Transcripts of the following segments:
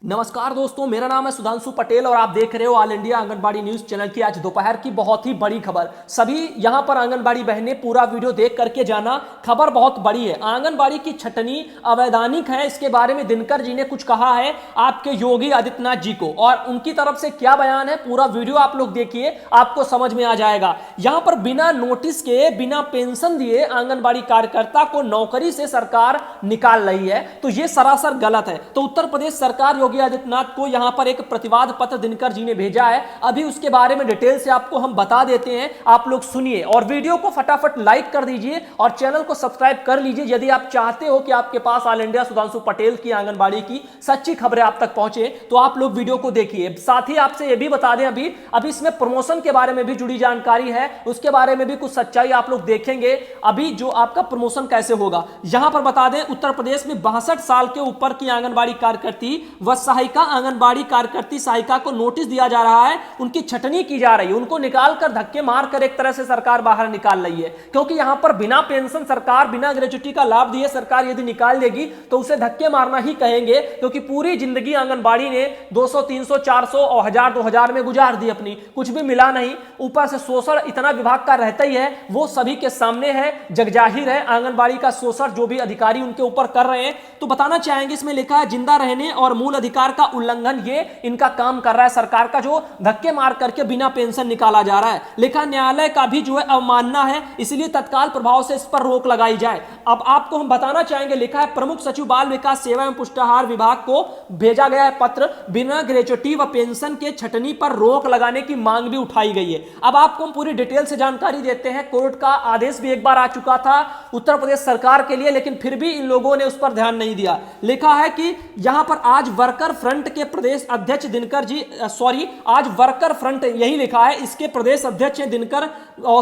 नमस्कार दोस्तों, मेरा नाम है सुधांशु पटेल और आप देख रहे हो all India anganwadi news channel की आज दोपहर की बहुत ही बड़ी खबर। सभी यहां पर आंगनबाड़ी बहनें पूरा वीडियो देख करके जाना, खबर बहुत बड़ी है। आंगनबाड़ी की छटनी अवैधानिक है, इसके बारे में दिनकर जी ने कुछ कहा है आपके योगी आदित्यनाथ जी को, और उनकी तरफ से क्या बयान है पूरा वीडियो आप लोग देखिए, आपको समझ में आ जाएगा। यहां पर बिना नोटिस के, बिना पेंशन दिए आंगनबाड़ी कार्यकर्ता को नौकरी से सरकार निकाल रही है, तो यह सरासर गलत है। तो उत्तर प्रदेश सरकार योगी आदित्यनाथ को यहां पर एक प्रतिवाद पत्र दिनकर जी ने भेजा है। अभी उसके बारे में डिटेल से आपको हम बता देते हैं, आप लोग सुनिए और वीडियो को फटाफट लाइक कर दीजिए और चैनल को सब्सक्राइब कर लीजिए यदि आप चाहते हो कि आपके पास ऑल इंडिया सुधांशु पटेल की आंगनबाड़ी की सच्ची खबरें आप तक पहुंचे। तो आप लोग वीडियो को देखिए। साथ ही आपसे यह भी बता दें, अभी इसमें प्रमोशन के बारे में भी जुड़ी जानकारी है, उसके बारे में भी कुछ सच्चाई आप लोग देखेंगे। अभी जो आपका प्रमोशन कैसे होगा, यहां पर बता दें उत्तर प्रदेश में 62 साल के ऊपर की आंगनबाड़ी कार्यकर्ती व सहायिका आंगनबाड़ी कार्यकर्ती सहायिका को नोटिस दिया जा रहा है, उनकी छटनी की जा रही है, उनको निकालकर धक्के मारकर एक तरह से सरकार बाहर निकाल रही है। क्योंकि यहां पर बिना पेंशन सरकार, बिना ग्रेजुटी का लाभ दिए सरकार यदि निकाल देगी तो उसे धक्के मारना ही कहेंगे, क्योंकि पूरी जिंदगी आंगनबाड़ी ने 200, 300, 400 और 1000, 2000 में गुजार दी अपनी, कुछ भी मिला नहीं। ऊपर से शोषण इतना विभाग का रहता ही है, वो सभी के सामने है, जगजाहिर है आंगनबाड़ी का शोषण जो भी अधिकारी उनके ऊपर कर रहे हैं। तो बताना चाहेंगे, इसमें लिखा है जिंदा रहने और मूल अधिकार का उल्लंघन ये इनका काम कर रहा है सरकार का, जो धक्के मार करके बिना पेंशन निकाला जा रहा है। लिखा न्यायालय का भी जो है अवमानना है, इसलिए तत्काल प्रभाव से इस पर रोक लगाई जाए। अब आपको हम बताना चाहेंगे, लिखा है प्रमुख सचिव बाल विकास सेवा एवं पुष्टाहार विभाग को भेजा गया है पत्र, बिना ग्रेजुटी व पेंशन के छटनी पर रोक लगाने की मांग भी उठाई गई है। अब आपको हम पूरी डिटेल से जानकारी देते हैं। कोर्ट का आदेश भी एक बार आ चुका था उत्तर प्रदेश सरकार के लिए, लेकिन फिर भी इन लोगों ने उस पर ध्यान नहीं दिया। लिखा है कि यहां पर आज वर्कर फ्रंट के प्रदेश अध्यक्ष दिनकर जी, आज वर्कर फ्रंट यही लिखा है, इसके प्रदेश अध्यक्ष दिनकर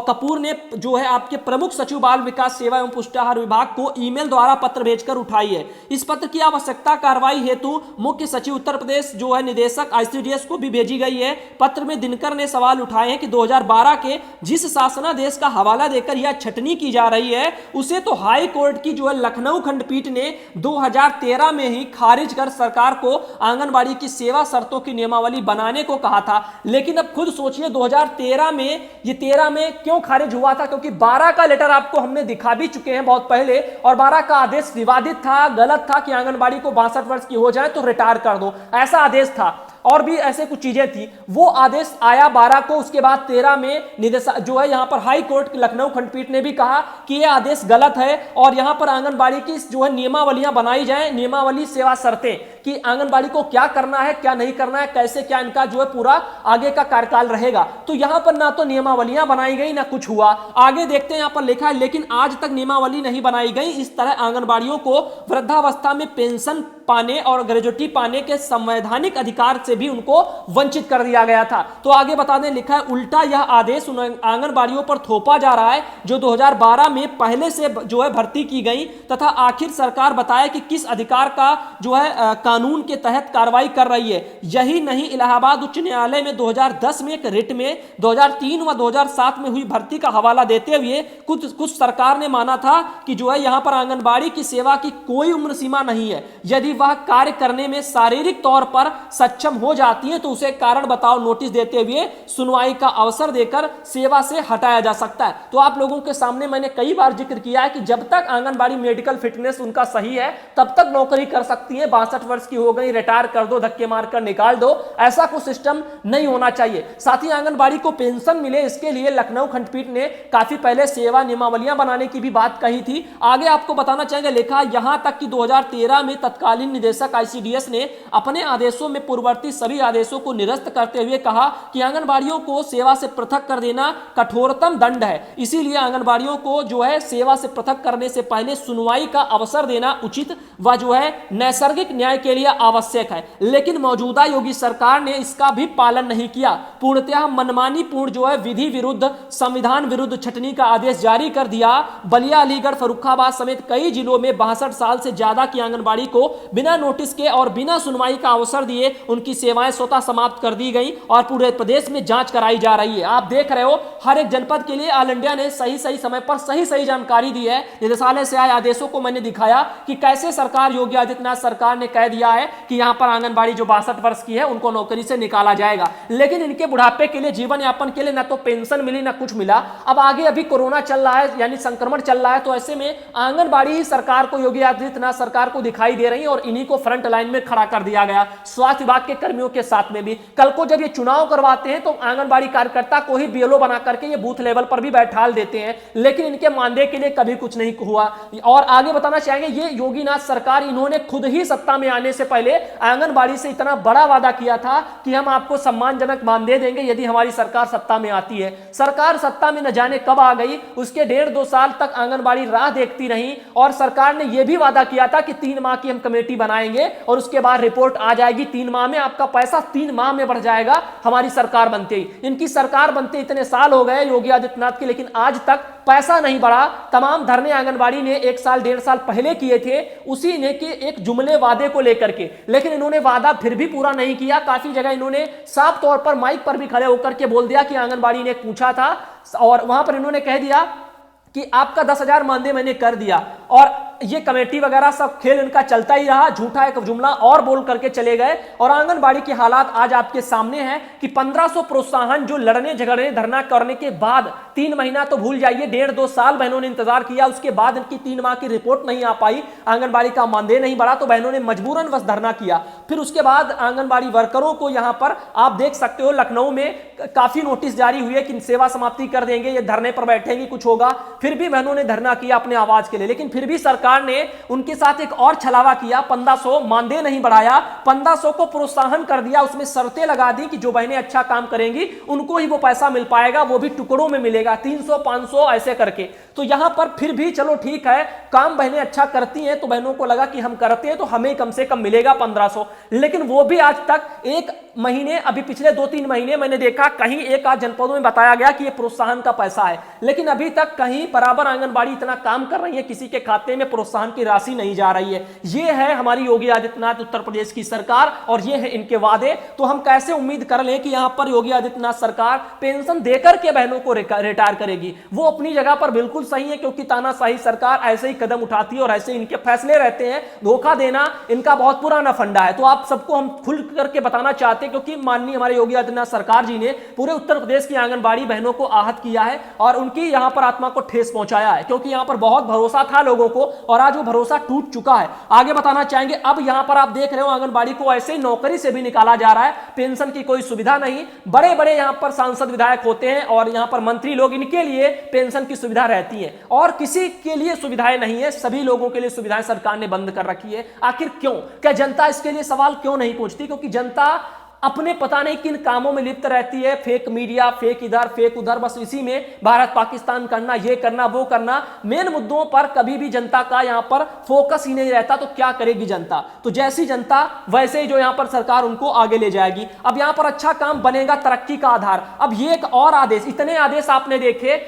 कपूर ने जो है आपके प्रमुख सचिव बाल विकास सेवा एवं पुष्टाहार विभाग को ईमेल द्वारा पत्र भेजकर उठाई है। इस पत्र की आवश्यकता कार्रवाई हेतु मुख्य सचिव उत्तर प्रदेश जो है निदेशक आईसीडीएस को भी भेजी गई है। पत्र में दिनकर ने सवाल उठाए हैं कि 2012 के जिस शासनादेश का हवाला देकर यह छटनी की जा रही है, उसे तो हाई कोर्ट की जो है लखनऊ खंडपीठ ने 2013 में ही खारिज कर सरकार को आंगनबाड़ी की सेवा शर्तों की नियमावली बनाने को कहा था। लेकिन अब खुद सोचिए 2013 में, ये 13 में क्यों खारिज हुआ था? क्योंकि 12 का लेटर आपको हमने दिखा भी चुके हैं बहुत पहले, और 12 का आदेश विवादित था, गलत था कि आंगनबाड़ी को 62 वर्ष की हो जाए तो रिटायर कर दो, ऐसा आदेश था। और भी ऐसे कुछ चीजें थी। वो आदेश आया 12 को, उसके बाद 13 में निदेशक जो है यहां पर हाई कोर्ट की लखनऊ खंडपीठ ने भी कहा कि यह आदेश गलत है और यहां पर आंगनबाड़ी की जो है नियमावलियां बनाई जाए, नियमावली सेवा शर्तें कि आंगनबाड़ी को क्या करना है, क्या नहीं करना है, कैसे क्या इनका जो है पूरा आगे का कार्यकाल रहेगा। तो यहां पर ना तो नियमावलियां बनाई गई, ना कुछ हुआ। आगे देखते हैं, यहां पर लिखा है लेकिन आज तक नियमावली नहीं बनाई गई। इस तरह आंगनबाड़ियों को वृद्धावस्था में पेंशन पाने और ग्रेजुटी पाने के संवैधानिक अधिकार से भी उनको वंचित कर दिया गया था। तो आगे बता दें, लिखा है उल्टा यह आदेश उन आंगनबाड़ियों पर थोपा जा रहा है जो 2012 में पहले से जो है भर्ती की गई, तथा आखिर सरकार बताए कि किस अधिकार का जो है कानून के तहत कार्रवाई कर रही है। यही नहीं, इलाहाबाद उच्च न्यायालय में 2010 में एक रिट में 2003 व 2007 में हुई भर्ती का हवाला देते हुए कुछ सरकार ने माना था कि जो है यहां पर आंगनबाड़ी की सेवा की कोई उम्र सीमा नहीं है। यदि वह कार्य करने में शारीरिक तौर पर सक्षम हो जाती है तो उसे कारण बताओ नोटिस देते हुए सुनवाई का अवसर देकर सेवा से हटाया जा सकता है। तो आप लोगों के सामने मैंने कई बार जिक्र किया है कि जब तक आंगनबाड़ी मेडिकल फिटनेस उनका सही है तब तक नौकरी कर सकती है। 62 वर्ष की हो गई, रिटायर कर दो, धक्के मारकर निकाल दो, ऐसा कुछ सिस्टम नहीं होना चाहिए। साथ ही आंगनबाड़ी को पेंशन मिले, इसके लिए लखनऊ खंडपीठ ने काफी पहले सेवा नियमावलियां बनाने की भी बात कही थी। आगे आपको बताना चाहेंगे, लिखा यहां तक कि 2013 में तत्कालीन निदेशक आईसीडीएस ने अपने आदेशों में पूर्ववर्ती सभी आदेशों को निरस्त करते हुए कहा कि आंगनबाड़ियों को सेवा से पृथक कर देना कठोरतम दंड है। इसीलिए आंगनबाड़ियों को जो है सेवा से पृथक करने से पहले सुनवाई का अवसर देना उचित व जो है नैसर्गिक न्याय के लिए आवश्यक है। लेकिन मौजूदा योगी सरकार ने इसका भी पालन नहीं किया। पूर्णतः मनमानी पूर्ण जो है विधि विरुद्ध, संविधान विरुद्ध छटनी का आदेश जारी कर दिया। बलिया, अलीगढ़, फर्रुखाबाद समेत कई जिलों में 62 साल से ज्यादा की आंगनबाड़ी को बिना नोटिस के और बिना सुनवाई का अवसर दिए उनकी सेवाएं स्वतः समाप्त कर दी गई और पूरे प्रदेश में जांच कराई जा रही है। आप देख रहे हो हर एक जनपद के लिए ऑल इंडिया ने सही सही समय पर सही सही जानकारी दी है। निदेशालय से आए आदेशों को मैंने दिखाया कि कैसे सरकार, योगी आदित्यनाथ सरकार ने कह दिया है कि यहां पर आंगनबाड़ी जो 62 वर्ष की है उनको नौकरी से निकाला जाएगा, लेकिन इनके बुढ़ापे के लिए, जीवन यापन के लिए ना तो पेंशन मिली ना कुछ मिला। अब आगे अभी कोरोना चल रहा है, यानी संक्रमण चल रहा है, तो ऐसे में आंगनबाड़ी ही सरकार को, योगी आदित्यनाथ सरकार को दिखाई दे रही है और इन्हीं को फ्रंट लाइन में खड़ा कर दिया गया, स्वास्थ्य विभाग के कर्मियों के साथ में भी। कल को जब ये चुनाव करवाते हैं तो आंगनबाड़ी कार्यकर्ता को ही बीएलओ बना करके ये बूथ लेवल पर भी बैठाल देते हैं, लेकिन इनके मानदेय के लिए कभी कुछ नहीं हुआ। और आगे बताना चाहेंगे, ये योगीनाथ सरकार, इन्होंने खुद ही सत्ता में आने से पहले आंगनबाड़ी से इतना बड़ा वादा किया था कि हम आपको सम्मानजनक मानदेय देंगे यदि हमारी सरकार सत्ता में आती है। सरकार सत्ता में न जाने कब आ गई, उसके 1.5-2 साल तक आंगनबाड़ी राह देखती रही और सरकार ने यह भी वादा किया था कि 3 माह की हम कमेटी बनाएंगे और उसके बाद रिपोर्ट आ जाएगी, 3 माह में आपका पैसा 3 माह में बढ़ जाएगा हमारी सरकार बनते ही। इनकी सरकार बनते इतने साल हो गए योगी आदित्यनाथ के, लेकिन आज तक पैसा नहीं बढ़ा। तमाम धरने आंगनबाड़ी ने 1 साल 1.5 साल पहले किए थे उसी ने कि एक जुमले वादे को लेकर के, लेकिन इन्होंने वादा फिर भी पूरा नहीं किया। काफी जगह इन्होंने साफ तौर पर माइक पर भी खड़े होकर के बोल दिया कि आंगनबाड़ी ने पूछा था और वहां पर इन्होंने कह दिया कि आपका 10,000 मानदेय मैंने कर दिया, और ये कमेटी वगैरह सब खेल इनका चलता ही रहा। झूठा एक जुमला और बोल करके चले गए और आंगनबाड़ी के हालात आज आपके सामने हैं कि 1500 प्रोत्साहन जो लड़ने झगड़ने धरना करने के बाद 3 महीना तो भूल जाइए, 1.5-2 साल बहनों ने इंतजार किया, उसके बाद इनकी 3 माह की रिपोर्ट नहीं आ पाई, आंगनबाड़ी का मानदेय नहीं बढ़ा तो बहनों ने मजबूरन बस धरना किया। फिर उसके बाद आंगनबाड़ी वर्करों को यहां पर आप देख सकते हो लखनऊ में काफी नोटिस जारी हुए कि सेवा समाप्ति कर देंगे, ये धरने पर बैठेंगे, कुछ होगा। फिर भी बहनों ने धरना किया अपने आवाज के लिए, लेकिन फिर भी सरकार ने उनके साथ एक और छलावा किया। 1500 मानदेय नहीं बढ़ाया, 1500 को प्रोत्साहन कर दिया, उसमें शर्तें लगा दी कि जो बहनें अच्छा काम करेंगी उनको ही वो पैसा मिल पाएगा, वो भी टुकड़ों में मिलेगा, 300-500 ऐसे करके। तो यहां पर फिर भी चलो ठीक है, काम बहनें अच्छा करती हैं तो बहनों को लगा कि हम करते हैं तो हमें कम से कम मिलेगा 1500, लेकिन वो भी आज तक 1 महीने, अभी पिछले 2-3 महीने मैंने देखा कहीं एक आध जनपदों में बताया गया कि ये प्रोत्साहन का पैसा है, लेकिन अभी तक कहीं बराबर आंगनबाड़ी इतना काम कर रही है, किसी के खाते में प्रोत्साहन की राशि नहीं जा रही है। ये है हमारी योगी आदित्यनाथ उत्तर प्रदेश की सरकार और ये है इनके वादे। तो हम कैसे उम्मीद कर लें कि यहां पर योगी आदित्यनाथ सरकार पेंशन देकर के बहनों को रिटायर करेगी? वो अपनी जगह पर बिल्कुल सही है, क्योंकि तानाशाही सरकार ऐसे ही कदम उठाती है और ऐसे इनके फैसले रहते हैं। धोखा देना इनका बहुत पुराना फंडा है। तो आप सबको हम खुल करके बताना चाहते हैं, क्योंकि माननीय हमारे योगी आदित्यनाथ सरकार जी ने पूरे उत्तर प्रदेश की आंगनबाड़ी बहनों को आहत किया है और उनकी यहां पर आत्मा को ठेस पहुंचाया है, क्योंकि यहां पर बहुत भरोसा था लोगों को और आज वो भरोसा टूट चुका है। आगे बताना चाहेंगे, अब यहां पर आप देख रहे हो आंगनबाड़ी को ऐसे ही नौकरी से भी निकाला जा रहा है, पेंशन की कोई सुविधा नहीं। बड़े बड़े यहां पर सांसद विधायक होते हैं और यहां पर मंत्री लोग, इनके लिए पेंशन की सुविधा रहती है और किसी के लिए सुविधाएं नहीं है। सभी लोगों के लिए सुविधाएं सरकार ने बंद कर रखी है। आखिर क्यों? क्या जनता इसके लिए सवाल क्यों नहीं पूछती? क्योंकि जनता अपने पता नहीं किन कामों में लिप्त रहती है, फेक मीडिया, फेक इधर फेक उधर, बस इसी में भारत पाकिस्तान करना, ये करना वो करना, मेन मुद्दों पर कभी भी जनता का यहां पर फोकस ही नहीं रहता। तो क्या करेगी जनता? तो जैसी जनता वैसे ही जो यहां पर सरकार उनको आगे ले जाएगी। अब यहां पर अच्छा काम बनेगा तरक्की का आधार। अब ये एक और आदेश, इतने आदेश आपने देखे,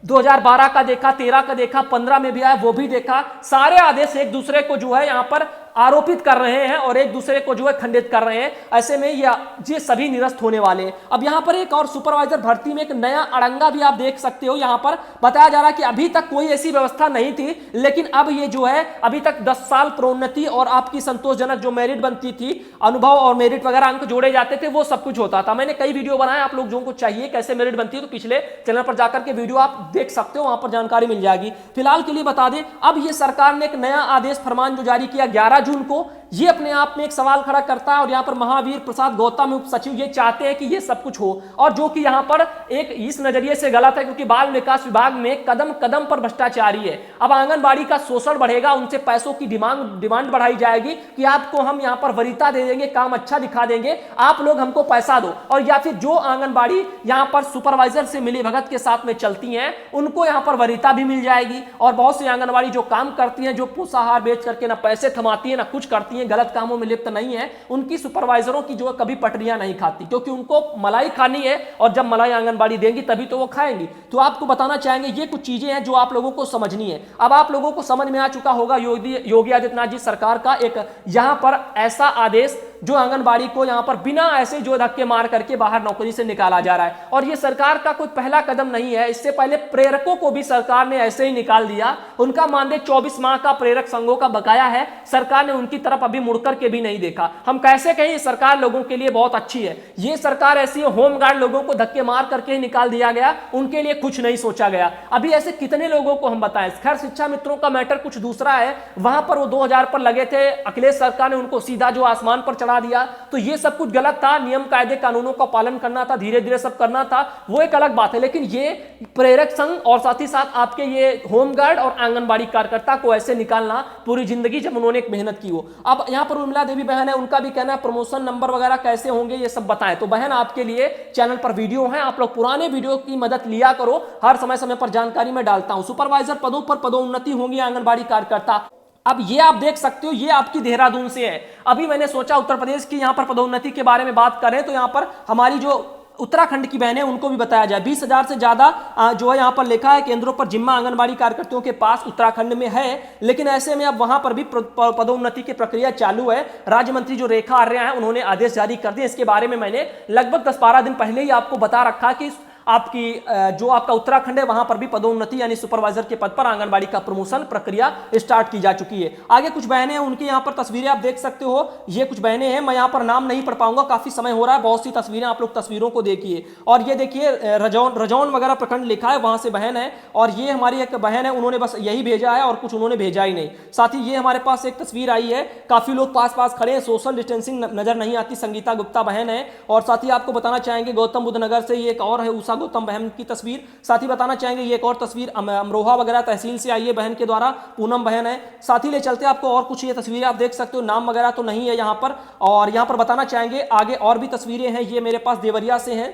2012 का देखा, 13 का देखा, 15 में भी आया वो भी देखा। सारे आदेश एक दूसरे को जो है यहां पर आरोपित कर रहे हैं और एक दूसरे को जो है खंडित कर रहे हैं। ऐसे में ये सभी निरस्त होने वाले हैं। अब यहां पर एक और सुपरवाइजर भर्ती में एक नया अड़ंगा भी आप देख सकते हो। यहां पर बताया जा रहा है कि अभी तक कोई ऐसी व्यवस्था नहीं थी, लेकिन अब ये जो है अभी तक 10 साल प्रोन्नति और आपकी संतोषजनक जो मेरिट बनती थी, अनुभव और मेरिट वगैरह अंक जोड़े जाते थे, वो सब कुछ होता था। मैंने कई वीडियो बनाए, आप लोगों को चाहिए कैसे मेरिट बनती है तो पिछले चैनल पर जाकर के वीडियो आप देख सकते हो, वहां पर जानकारी मिल जाएगी। फिलहाल के लिए बता दें, अब ये सरकार ने एक नया आदेश फरमान जो जारी किया 11 जून को, ये अपने आप में एक सवाल खड़ा करता है और यहां पर महावीर प्रसाद गौतम उप सचिव ये चाहते हैं कि ये सब कुछ हो, और जो कि यहां पर एक इस नजरिए से गलत है, क्योंकि बाल विकास विभाग में कदम कदम पर भ्रष्टाचारी है। अब आंगनबाड़ी का शोषण बढ़ेगा, उनसे पैसों की डिमांड बढ़ाई जाएगी कि आपको हम यहां पर वरीयता दे देंगे, काम अच्छा दिखा देंगे, आप लोग हमको पैसा दो। और या फिर जो आंगनबाड़ी यहां पर सुपरवाइजर से मिली भगत के साथ में चलती हैं, उनको यहां पर वरीयता भी मिल जाएगी। और बहुत सी आंगनबाड़ी जो काम करती हैं, जो पोषाहार बेच करके ना पैसे थमाती है ना कुछ करती है, हैं, गलत कामों में लिप्त नहीं है, उनकी सुपरवाइजरों की जो कभी पटरियां नहीं खाती, क्योंकि उनको मलाई खानी है और जब मलाई आंगनबाड़ी देंगी तभी तो वो खाएंगी। तो आपको बताना चाहेंगे ये कुछ चीजें हैं जो आप लोगों को समझनी है। अब आप लोगों को समझ में आ चुका होगा योगी आदित्यनाथ जी सरकार का एक यहां पर ऐसा आदेश जो आंगनबाड़ी को यहां पर बिना ऐसे जो धक्के मार करके बाहर नौकरी से निकाला जा रहा है। और ये सरकार का कोई पहला कदम नहीं है, इससे पहले प्रेरकों को भी सरकार ने ऐसे ही निकाल दिया। उनका मानदेय 24 माह का प्रेरक संघों का बकाया है, सरकार ने उनकी तरफ अभी मुड़कर के भी नहीं देखा। हम कैसे कहें सरकार लोगों के लिए बहुत अच्छी है, ये सरकार ऐसी है होमगार्ड लोगों को धक्के मार करके ही निकाल दिया गया, उनके लिए कुछ नहीं सोचा गया। अभी ऐसे कितने लोगों को हम बताएं। खैर शिक्षा मित्रों का मैटर कुछ दूसरा है, वहां पर वो 2000 पर लगे थे, अखिलेश सरकार ने उनको सीधा जो आसमान पर चढ़ा दिया, तो ये सब कुछ गलत था। नियम कायदे कानूनों का पालन करना था, धीरे धीरे सब करना था, वो एक अलग बात है। लेकिन ये प्रेरक संघ और साथ ही साथ आपके ये होमगार्ड और आंगनबाड़ी कार्यकर्ता को ऐसे निकालना, पूरी जिंदगी जब उन्होंने एक मेहनत की हो। अब यहां पर उर्मिला देवी बहन है, उनका भी कहना है प्रमोशन नंबर वगैरह कैसे होंगे ये सब बताएं। तो बहन आपके लिए चैनल पर वीडियो है, आप लोग पुराने वीडियो की मदद लिया करो, हर समय समय पर जानकारी में डालता हूं। सुपरवाइजर पदों पर पदोन्नति होंगी आंगनबाड़ी कार्यकर्ता। अब ये आप देख सकते हो, ये आपकी देहरादून से है। अभी मैंने सोचा उत्तर प्रदेश की यहां पर पदोन्नति के बारे में बात करें तो यहां पर हमारी जो उत्तराखंड की बहनें उनको भी बताया जाए। 20,000 से ज्यादा जो है यहां पर लिखा है केंद्रों पर जिम्मा आंगनबाड़ी कार्यकर्ताओं के पास उत्तराखंड में है, लेकिन ऐसे में अब वहां पर भी पदोन्नति की प्रक्रिया चालू है। राज्य मंत्री जो रेखा आर्या हैं उन्होंने आदेश जारी कर दिए। इसके बारे में मैंने लगभग 10-12 दिन पहले ही आपको बता रखा कि आपकी जो आपका उत्तराखंड है वहां पर भी पदोन्नति यानी सुपरवाइजर के पद पर आंगनबाड़ी का प्रमोशन प्रक्रिया स्टार्ट की जा चुकी है। आगे कुछ बहनें हैं, उनकी यहां पर तस्वीरें आप देख सकते हो। ये कुछ बहनें हैं, मैं यहां पर नाम नहीं पढ़ पाऊंगा, काफी समय हो रहा है, बहुत सी तस्वीरें, आप लोग तस्वीरों को देखिए। और ये देखिए रजौन वगैरह प्रखंड लिखा है, वहां से बहन है। और ये हमारी एक बहन है, उन्होंने बस यही भेजा है और कुछ उन्होंने भेजा ही नहीं। साथ ही ये हमारे पास एक तस्वीर आई है, काफी लोग पास पास खड़े हैं, सोशल डिस्टेंसिंग नजर नहीं आती, संगीता गुप्ता बहन है। और साथ ही आपको बताना चाहेंगे गौतम बुद्ध नगर से ये एक और है, उषा गौतम बहन की तस्वीर। साथ ही बताना चाहेंगे ये एक और तस्वीर अमरोहा वगैरह तहसील से आई है बहन के द्वारा, पूनम बहन है। साथ ही ले चलते आपको और कुछ ये तस्वीरें आप देख सकते हो, नाम वगैरह तो नहीं है यहाँ पर। और यहाँ पर बताना चाहेंगे आगे और भी तस्वीरें हैं, ये मेरे पास देवरिया से हैं,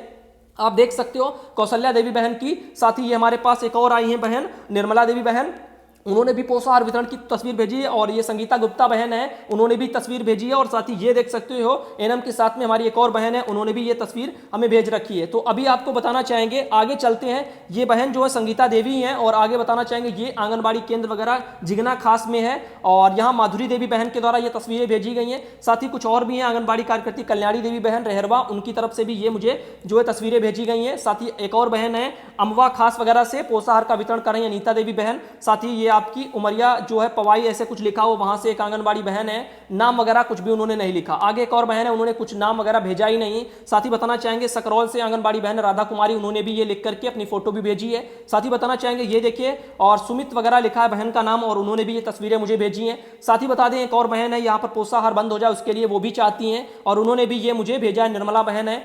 आप देख सकते हो कौशल्या देवी बहन की। साथ ही ये हमारे पास एक और आई है बहन निर्मला देवी बहन, उन्होंने भी पोषाहार वितरण की तस्वीर भेजी है। और ये संगीता गुप्ता बहन है, उन्होंने भी तस्वीर भेजी है। और साथ ही ये देख सकते हो एनएम के साथ में हमारी एक और बहन है, उन्होंने भी ये तस्वीर हमें भेज रखी है। तो अभी आपको बताना चाहेंगे, आगे चलते हैं, ये बहन जो है संगीता देवी हैं। और आगे बताना चाहेंगे ये आंगनबाड़ी केंद्र वगैरह जिगना खास में है। और यहाँ माधुरी देवी बहन के द्वारा ये तस्वीरें भेजी गई हैं। साथ ही कुछ और भी हैं आंगनबाड़ी कार्यकर्ती कल्याणी देवी बहन रहरवा, उनकी तरफ से भी ये मुझे जो है तस्वीरें भेजी गई हैं। साथ ही एक और बहन है अमवा खास वगैरह से पोषाहार का वितरण कर रही है अनीता देवी बहन। साथ ही ये आपकी उमरिया जो है पवाई ऐसे कुछ लिखा हो, वहां से एक आंगनबाड़ी बहन है, नाम वगैरह कुछ भी उन्होंने नहीं लिखा। आगे एक और बहन है, उन्होंने कुछ नाम वगैरह भेजा ही नहीं। साथ ही बताना चाहेंगे सकरौल से आंगनबाड़ी बहन राधा कुमारी, उन्होंने भी ये लिख करके अपनी फोटो भी भेजी है। साथ ही बताना चाहेंगे ये देखिए, और सुमित वगैरह लिखा है बहन का नाम, और उन्होंने भी ये तस्वीरें मुझे भेजी हैं। साथ ही बता दें एक और बहन है, यहाँ पर पोषाहार बंद हो जाए उसके लिए वो भी चाहती हैं, और उन्होंने भी ये मुझे भेजा है, निर्मला बहन है।